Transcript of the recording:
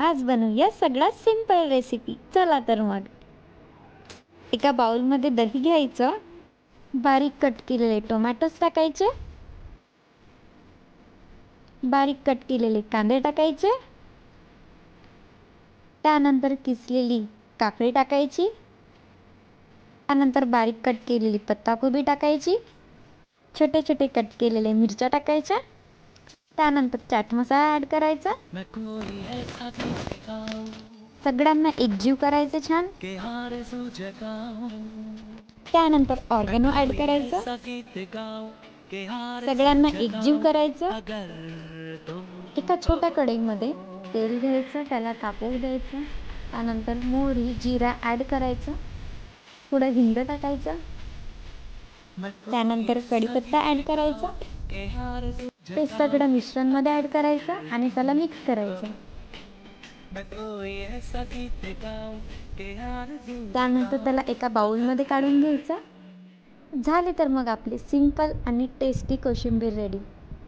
आज बनवूया सगळ्यात सिंपल रेसिपी. चला तर मग एका बाउलमध्ये दही घ्यायचं, बारीक कट केलेले टोमॅटोज टाकायचे, बारीक कट केलेले कांदे टाकायचे, त्यानंतर किसलेली काकडी टाकायची, त्यानंतर बारीक कट केलेली पत्ताकोबी टाकायची, छोटे छोटे कट केलेले मिरच्या टाकायच्या, त्यानंतर चाट मसाला ॲड करायचा, सगळ्यांना एकजीव करायचं छान. त्यानंतर ऑर्गॅनो ॲड करायचं, सगळ्यांना एकजीव करायचं. एका छोट्या कढईमध्ये तेल घ्यायचं, त्याला तापवू द्यायचं, त्यानंतर मोहरी जिरा ॲड करायचं, थोडं हिंग टाकायचं, त्यानंतर कढीपत्ता ॲड करायचा. ते सगळं मिश्रणमध्ये ॲड करायचं आणि त्याला मिक्स करायचं. त्यानंतर त्याला एका बाउलमध्ये काढून घ्यायचं. झाले तर मग आपली सिंपल आणि टेस्टी कोशिंबीर रेडी.